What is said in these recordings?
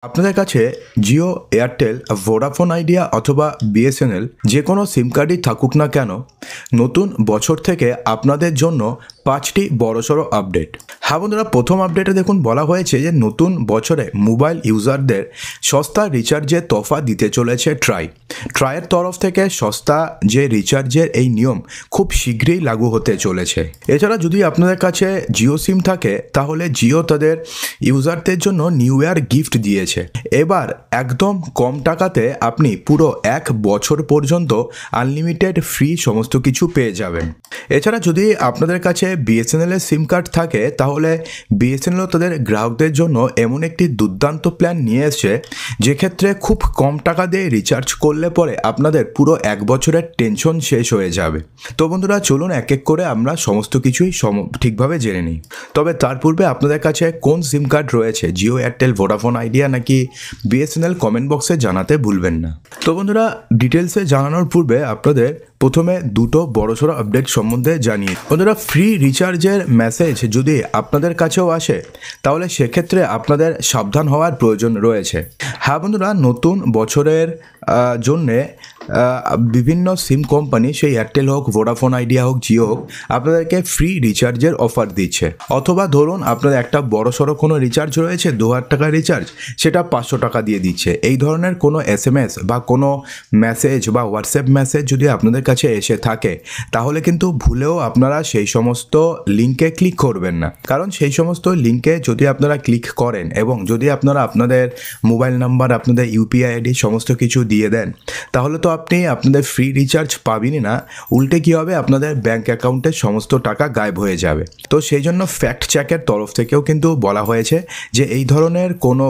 আপনাদের কাছে Jio, Airtel, Vodafone idea অথবা বিএসএনএল যে কোনো সিম কার্ডই থাকুক না কেন, নতুন বছর থেকে আপনাদের জন্য 5টি বড়সড় আপডেট। হ্যাঁ বন্ধুরা, প্রথম আপডেটে দেখুন বলা হয়েছে যে নতুন বছরে মোবাইল ইউজারদের সস্তা রিচার্জের তোফা দিতে চলেছে ট্রাইয়ের তরফ থেকে সস্তা যে রিচার্জের এই নিয়ম খুব শীঘ্রই লাগু হতে চলেছে। এছাড়া যদি আপনাদের কাছে জিও সিম থাকে তাহলে জিও তাদের ইউজারদের জন্য নিউ ইয়ার গিফট দিয়েছে। এবার একদম কম টাকাতে আপনি পুরো 1 বছর পর্যন্ত আনলিমিটেড ফ্রি সমস্ত কিছু পেয়ে যাবেন। এছাড়া যদি আপনাদের কাছে বিএসএনএল এর সিম কার্ড থাকে তাহলে বিএসএনএল তাদের গ্রাহকদের জন্য এমন একটি দুর্দান্ত প্ল্যান নিয়ে এসেছে যেক্ষেত্রে খুব কম টাকা দিয়ে রিচার্জ করলে পরে আপনাদের পুরো 1 বছরের টেনশন শেষ হয়ে যাবে। তো বন্ধুরা চলুন এক এক করে আমরা সমস্ত কিছুই ঠিকভাবে জেনে নিই। তবে তার পূর্বে আপনাদের কাছে কোন সিম কার্ড রয়েছে, জিও, এয়ারটেল, ভোডাফোন আইডিয়া নাকি বিএসএনএল, কমেন্ট বক্সে জানাতে ভুলবেন না। তো বন্ধুরা ডিটেলসে জানানোর পূর্বে আপনাদের প্রথমে দুটো বড়সড় আপডেট সম্বন্ধে জানিয়ে বন্ধুরা, ফ্রি রিচার্জের মেসেজ যদি আপনাদের কাছেও আসে তাহলে সেক্ষেত্রে আপনাদের সাবধান হওয়ার প্রয়োজন রয়েছে। হ্যাঁ বন্ধুরা, নতুন বছরের জন্যে বিভিন্ন সিম কোম্পানি, সেই এয়ারটেল হোক, ভোডাফোন আইডিয়া হোক, জিও হোক, আপনাদেরকে ফ্রি রিচার্জের অফার দিচ্ছে। অথবা ধরুন আপনাদের একটা বড়সড় কোনো রিচার্জ রয়েছে, 2000 টাকার রিচার্জ, সেটা 500 টাকা দিয়ে দিচ্ছে। এই ধরনের কোনো এসএমএস বা কোনো মেসেজ বা হোয়াটসঅ্যাপ মেসেজ যদি আপনাদের কাছে এসে থাকে তাহলে কিন্তু ভুলেও আপনারা সেই সমস্ত লিঙ্কে ক্লিক করবেন না। কারণ সেই সমস্ত লিঙ্কে যদি আপনারা ক্লিক করেন এবং যদি আপনারা আপনাদের মোবাইল নাম্বার, আপনাদের ইউপিআই আইডি সমস্ত কিছু দিয়ে দেন তাহলে তো আপনি আপনাদের ফ্রি রিচার্জ পাবেনই না, উল্টে কী হবে, আপনাদের ব্যাঙ্ক অ্যাকাউন্টের সমস্ত টাকা গায়েব হয়ে যাবে। তো সেই জন্য ফ্যাক্ট চেকের তরফ থেকেও কিন্তু বলা হয়েছে যে এই ধরনের কোনো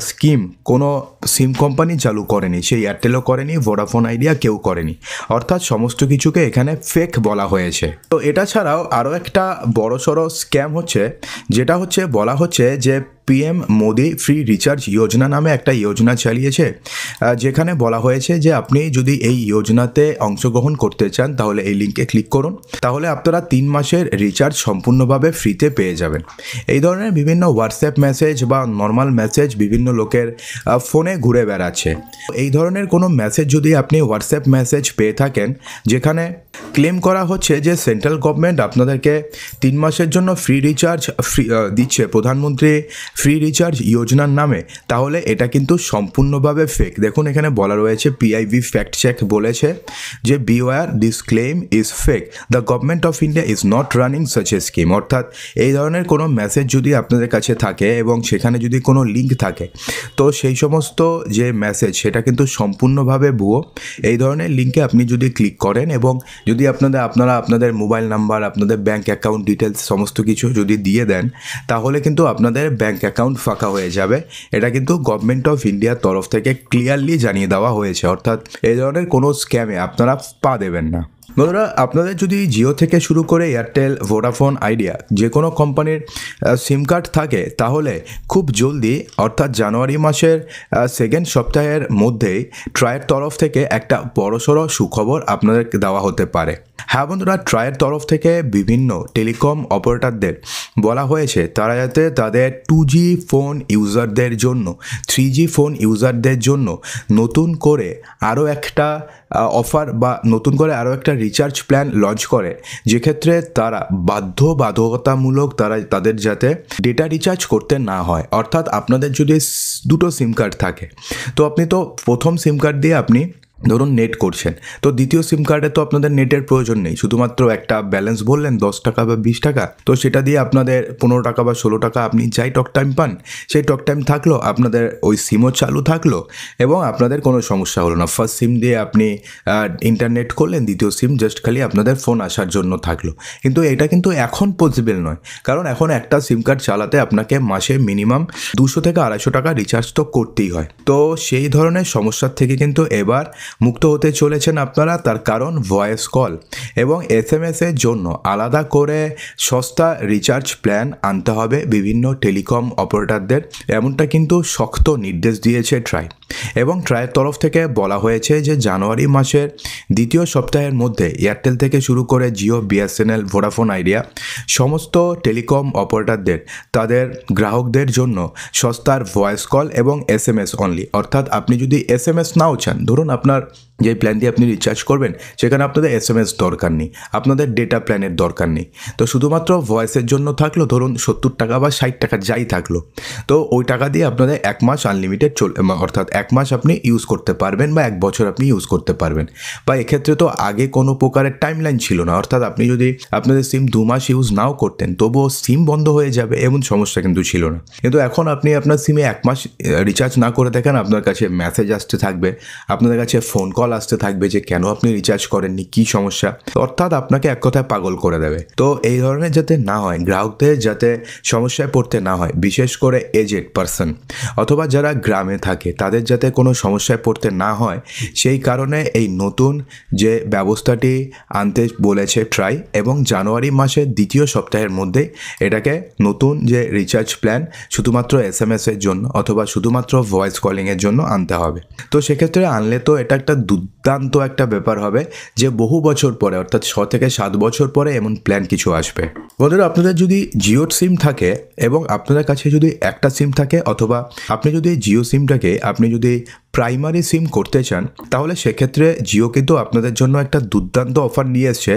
স্কিম কোনো সিম কোম্পানি চালু করেনি, সেই এয়ারটেলও করেনি, ভোডাফোন আইডিয়া কেউ করেনি। অর্থাৎ সমস্ত কিছুকে এখানে ফেক বলা হয়েছে। তো এটা ছাড়াও আরও একটা বড়সড় স্ক্যাম হচ্ছে, যেটা হচ্ছে বলা হচ্ছে যে পিএম মোদি ফ্রি রিচার্জ যোজনা নামে একটা যোজনা চালিয়েছে, যেখানে বলা হয়েছে যে আপনি যদি এই যোজনাতে অংশগ্রহণ করতে চান তাহলে এই লিঙ্কে ক্লিক করুন, তাহলে আপনারা 3 মাসের রিচার্জ সম্পূর্ণভাবে ফ্রিতে পেয়ে যাবেন। এই ধরনের বিভিন্ন হোয়াটসঅ্যাপ মেসেজ বা নর্মাল মেসেজ বিভিন্ন লোকের ফোনে ঘুরে বেড়াচ্ছে। এই ধরনের কোনো মেসেজ যদি আপনি হোয়াটসঅ্যাপ মেসেজ পেয়ে থাকেন যেখানে ক্লেম করা হচ্ছে যে সেন্ট্রাল গভর্নমেন্ট আপনাদেরকে 3 মাসের জন্য ফ্রি রিচার্জ দিচ্ছে প্রধানমন্ত্রী ফ্রি রিচার্জ যোজনার নামে, তাহলে এটা কিন্তু সম্পূর্ণভাবে ফেক। দেখুন এখানে বলা রয়েছে, পিআইবি ফ্যাক্ট চেক বলেছে যে beware this claim is fake, the government of India is not running such a scheme. অর্থাৎ এই ধরনের কোনো মেসেজ যদি আপনাদের কাছে থাকে এবং সেখানে যদি কোনো লিঙ্ক থাকে তো সেই সমস্ত যে মেসেজ সেটা কিন্তু সম্পূর্ণভাবে ভুয়ো। এই ধরনের লিঙ্কে আপনি যদি ক্লিক করেন এবং যদি আপনারা আপনাদের মোবাইল নাম্বার, আপনাদের ব্যাঙ্ক অ্যাকাউন্ট ডিটেলস সমস্ত কিছু যদি দিয়ে দেন তাহলে কিন্তু আপনাদের ব্যাঙ্ক অ্যাকাউন্ট ফাঁকা হয়ে যাবে। এটা কিন্তু গভর্নমেন্ট অফ ইন্ডিয়ার তরফ থেকে ক্লিয়ারলি জানিয়ে দেওয়া হয়েছে। অর্থাৎ এই ধরনের কোনো স্ক্যামে আপনারা পা দেবেন না। বন্ধুরা, আপনাদের যদি জিও থেকে শুরু করে এয়ারটেল, ভোডাফোন আইডিয়া যে কোনো কোম্পানির সিম কার্ড থাকে তাহলে খুব জলদি অর্থাৎ জানুয়ারি মাসের 2nd সপ্তাহের মধ্যেই ট্রাইয়ের তরফ থেকে একটা বড়সড় সুখবর আপনাদেরকে দেওয়া হতে পারে। হ্যাঁ বন্ধুরা, ট্রাইয়ের তরফ থেকে বিভিন্ন টেলিকম অপারেটরদের বলা হয়েছে তারা যাতে তাদের 2G ফোন ইউজারদের জন্য, 3G ফোন ইউজারদের জন্য নতুন করে আরও একটা অফার বা নতুন করে আরও একটা রিচার্জ প্ল্যান লঞ্চ করে, যেক্ষেত্রে তারা বাধ্যবাধকতামূলক তাদের যাতে ডেটা রিচার্জ করতে না হয়। অর্থাৎ আপনাদের যদি 2টো সিম কার্ড থাকে তো আপনি তো প্রথম সিম কার্ড দিয়ে আপনি ধরুন নেট করছেন, তো দ্বিতীয় সিম কার্ডে তো আপনাদের নেটের প্রয়োজন নেই, শুধুমাত্র একটা ব্যালেন্স বললেন 10 টাকা বা 20 টাকা, তো সেটা দিয়ে আপনাদের 15 টাকা বা 16 টাকা আপনি যাই টক টাইম পান সেই টক টাইম থাকলো, আপনাদের ওই সিমও চালু থাকলো এবং আপনাদের কোনো সমস্যা হলো না। ফার্স্ট সিম দিয়ে আপনি ইন্টারনেট করলেন, দ্বিতীয় সিম জাস্ট খালি আপনাদের ফোন আসার জন্য থাকলো। কিন্তু এটা কিন্তু এখন পসিবল নয়, কারণ এখন একটা সিম কার্ড চালাতে আপনাকে মাসে মিনিমাম 200 থেকে 250 টাকা রিচার্জ তো করতেই হয়। তো সেই ধরনের সমস্যার থেকে কিন্তু এবার মুক্ত হতে চলেছেন আপনারা। তার কারণ ভয়েস কল এবং এসএমএস এর জন্য আলাদা করে সস্তা রিচার্জ প্ল্যান আনতে হবে বিভিন্ন টেলিকম অপারেটরদের, এমনটা কিন্তু শক্ত নির্দেশ দিয়েছে ট্রাই। এবং ট্রাইয়ের তরফ থেকে বলা হয়েছে যে জানুয়ারি মাসের দ্বিতীয় সপ্তাহের মধ্যে এয়ারটেল থেকে শুরু করে জিও, বিএসএনএল, ভোডাফোন আইডিয়া সমস্ত টেলিকম অপারেটরদের তাদের গ্রাহকদের জন্য সস্তার ভয়েস কল এবং SMS অনলি, অর্থাৎ আপনি যদি SMS নাও চান, ধরুন আপনার যে প্ল্যান দিয়ে আপনি রিচার্জ করবেন সেখানে আপনাদের SMS দরকার নেই, আপনাদের ডেটা প্ল্যানের দরকার নেই, তো শুধুমাত্র ভয়েসের জন্য থাকলো ধরুন 70 টাকা বা 60 টাকা যাই থাকলো, তো ওই টাকা দিয়ে আপনাদের 1 মাস আনলিমিটেড অর্থাৎ 1 মাস আপনি ইউজ করতে পারবেন বা 1 বছর আপনি ইউজ করতে পারবেন। বা এক্ষেত্রে তো আগে কোনো প্রকারের টাইমলাইন ছিল না, অর্থাৎ আপনি যদি আপনাদের সিম 2 মাস ইউজ নাও করতেন তবুও সিম বন্ধ হয়ে যাবে এমন সমস্যা কিন্তু ছিল না। কিন্তু এখন আপনি আপনার সিমে 1 মাস রিচার্জ না করে দেখেন, আপনার কাছে মেসেজ আসতে থাকবে, আপনাদের কাছে ফোন কল আসতে থাকবে যে কেন আপনি রিচার্জ করেননি, কি সমস্যা, অর্থাৎ আপনাকে এক কথায় পাগল করে দেবে। তো এই ধরনের যাতে না হয়, গ্রাহকদের যাতে সমস্যায় পড়তে না হয়, বিশেষ করে এজেড পারসন অথবা যারা গ্রামে থাকে তাদের যাতে কোনো সমস্যায় পড়তে না হয়, সেই কারণে এই নতুন যে ব্যবস্থাটি আনতে বলেছে ট্রাই, এবং জানুয়ারি মাসের দ্বিতীয় সপ্তাহের মধ্যে এটাকে নতুন যে রিচার্জ প্ল্যান শুধুমাত্র SMS এর জন্য অথবা শুধুমাত্র ভয়েস কলিংয়ের জন্য আনতে হবে। তো সেক্ষেত্রে আনলে তো এটা একটা দুর্দান্ত একটা ব্যাপার হবে যে বহু বছর পরে, অর্থাৎ 6 থেকে 7 বছর পরে এমন প্ল্যান কিছু আসবে। বন্ধুরা, আপনাদের যদি জিওর সিম থাকে এবং আপনাদের কাছে যদি একটা সিম থাকে, অথবা আপনি যদি জিও সিমটাকে আপনি যদি প্রাইমারি সিম করতে চান, তাহলে সেক্ষেত্রে জিও কিন্তু আপনাদের জন্য একটা দুর্দান্ত অফার নিয়ে এসছে,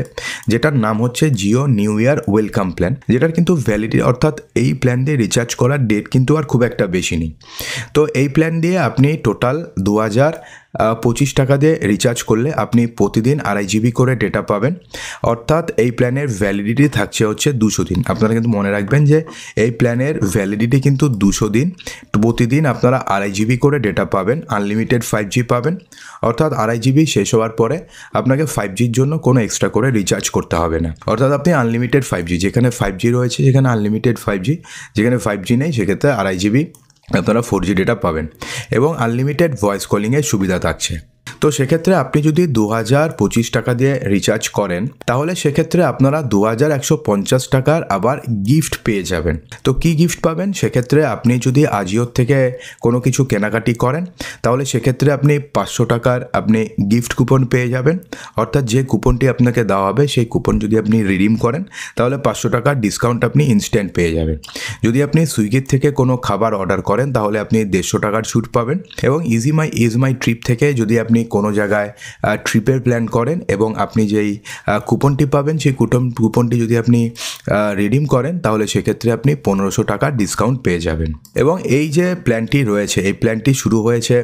যেটার নাম হচ্ছে Jio new year welcome plan, যেটার কিন্তু ভ্যালিডিটি অর্থাৎ এই প্ল্যান দিয়ে রিচার্জ করার ডেট কিন্তু আর খুব একটা বেশি নেই। তো এই প্ল্যান দিয়ে আপনি টোটাল 2025 টাকা দিয়ে রিচার্জ করলে আপনি প্রতিদিন 2.5 GB করে ডেটা পাবেন, অর্থাৎ এই প্ল্যানের ভ্যালিডিটি থাকছে হচ্ছে 200 দিন। আপনারা কিন্তু মনে রাখবেন যে এই প্ল্যানের ভ্যালিডিটি কিন্তু 200 দিন, প্রতিদিন আপনারা 2.5 GB করে ডেটা পাবেন, আনলিমিটেড 5G পাবেন, অর্থাৎ 2.5 GB শেষ হওয়ার পরে আপনাকে 5Gর জন্য কোনো এক্সট্রা করে রিচার্জ করতে হবে না, অর্থাৎ আপনি আনলিমিটেড 5G, যেখানে 5G রয়েছে সেখানে আনলিমিটেড 5G, যেখানে 5G নেই সেক্ষেত্রে 2.5 GB আপনারা 4G ডেটা পাবেন এবং আনলিমিটেড ভয়েস কলিংয়ের সুবিধা থাকছে। তো সেক্ষেত্রে আপনি যদি 2025 টাকা দিয়ে রিচার্জ করেন, তাহলে সেক্ষেত্রে আপনারা 2150 টাকার আবার গিফট পেয়ে যাবেন। তো কি গিফট পাবেন? সেক্ষেত্রে আপনি যদি আজিওর থেকে কোনো কিছু কেনাকাটি করেন, তাহলে সেক্ষেত্রে আপনি 500 টাকার আপনি গিফট কুপন পেয়ে যাবেন, অর্থাৎ যে কুপনটি আপনাকে দেওয়া হবে সেই কুপন যদি আপনি রিডিম করেন তাহলে 500 টাকার ডিসকাউন্ট আপনি ইনস্ট্যান্ট পেয়ে যাবেন। যদি আপনি সুইগির থেকে কোনো খাবার অর্ডার করেন তাহলে আপনি 150 টাকার ছুট পাবেন, এবং ইজ মাই ট্রিপ থেকে যদি আপনি কোনো জায়গায় ট্রিপের প্ল্যান করেন এবং আপনি যেই কুপনটি পাবেন সেই কুপনটি যদি আপনি রিডিম করেন তাহলে সেক্ষেত্রে আপনি 1500 টাকার ডিসকাউন্ট পেয়ে যাবেন। এবং এই যে প্ল্যানটি রয়েছে, এই প্ল্যানটি শুরু হয়েছে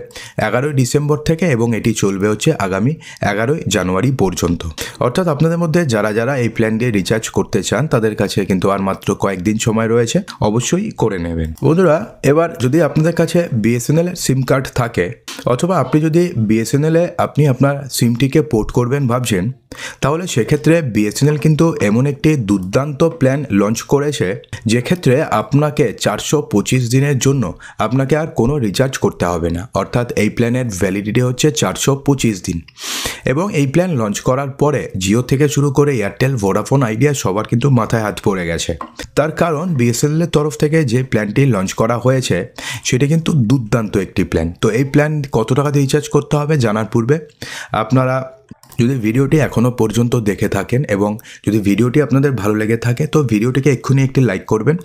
11ই ডিসেম্বর থেকে এবং এটি চলবে হচ্ছে আগামী 11ই জানুয়ারি পর্যন্ত, অর্থাৎ আপনাদের মধ্যে যারা যারা এই প্ল্যান দিয়ে রিচার্জ করতে চান তাদের কাছে কিন্তু আর মাত্র কয়েকদিন সময় রয়েছে, অবশ্যই করে নেবেন। বন্ধুরা, এবার যদি আপনাদের কাছে বিএসএনএল সিম কার্ড থাকে অথবা আপনি যদি বিএসএনএলে আপনি আপনার সিমটিকে পোর্ট করবেন ভাবছেন, তাহলে সেক্ষেত্রে বিএসএনএল কিন্তু এমন একটি দুর্দান্ত প্ল্যান লঞ্চ করেছে যে ক্ষেত্রে আপনাকে 425 দিনের জন্য আপনাকে আর কোনো রিচার্জ করতে হবে না, অর্থাৎ এই প্ল্যানের ভ্যালিডিটি হচ্ছে 425 দিন। এবং এই প্ল্যান লঞ্চ করার পরে জিও থেকে শুরু করে এয়ারটেল, ভোডাফোন আইডিয়া সবার কিন্তু মাথায় হাত পড়ে গেছে। তার কারণ বিএসএনএলের তরফ থেকে যে প্ল্যানটি লঞ্চ করা হয়েছে সেটি কিন্তু দুর্দান্ত একটি প্ল্যান। তো এই প্ল্যান কত টাকা দিয়ে রিচার্জ করতে হবে জানার পূর্বে আপনারা যদি ভিডিওটি এখনও পর্যন্ত দেখে থাকেন এবং যদি ভিডিওটি আপনাদের ভালো লেগে থাকে তো ভিডিওটিকে এক্ষুনি একটি লাইক করবেন,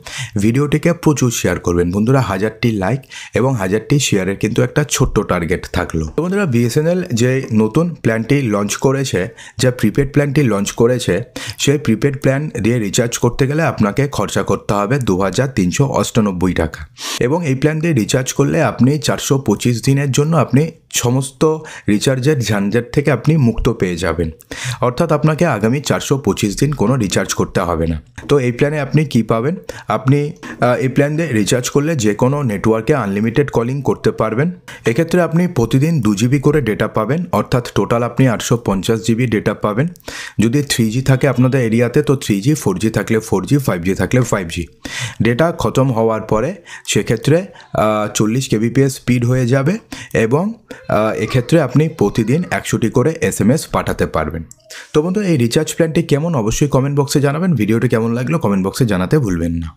ভিডিওটিকে প্রচুর শেয়ার করবেন। বন্ধুরা, 1000টি লাইক এবং 1000টি শেয়ারের কিন্তু একটা ছোট্ট টার্গেট থাকলো। তো বন্ধুরা, বিএসএনএল যে নতুন প্ল্যানটি লঞ্চ করেছে, যে প্রিপেড প্ল্যানটি লঞ্চ করেছে, সেই প্রিপেড প্ল্যান দিয়ে রিচার্জ করতে গেলে আপনাকে খরচা করতে হবে 2398 টাকা, এবং এই প্ল্যান দিয়ে রিচার্জ করলে আপনি 425 দিনের জন্য আপনি সমস্ত রিচার্জের ঝঞ্ঝাট থেকে আপনি মুক্ত পেয়ে যাবেন, অর্থাৎ আপনাকে আগামী 425 দিন কোনো রিচার্জ করতে হবে না। তো এই প্ল্যানে আপনি কি পাবেন? আপনি এই প্ল্যান দিয়ে রিচার্জ করলে যে কোনো নেটওয়ার্কে আনলিমিটেড কলিং করতে পারবেন। এক্ষেত্রে আপনি প্রতিদিন 2 GB করে ডেটা পাবেন, অর্থাৎ টোটাল আপনি 850 GB ডেটা পাবেন। যদি 3G থাকে আপনাদের এরিয়াতে তো 3G, 4G থাকলে 4G, 5G থাকলে 5G। ডেটা খতম হওয়ার পরে সেক্ষেত্রে 40 kbps স্পিড হয়ে যাবে এবং এক্ষেত্রে আপনি প্রতিদিন 100টি করে SMS পাঠাতে পারবেন। তো বন্ধু, এই রিচার্জ প্ল্যানটি কেমন অবশ্যই কমেন্ট বক্সে জানাবেন। ভিডিওটি কেমন লাগলো কমেন্ট বক্সে জানাতে ভুলবেন না।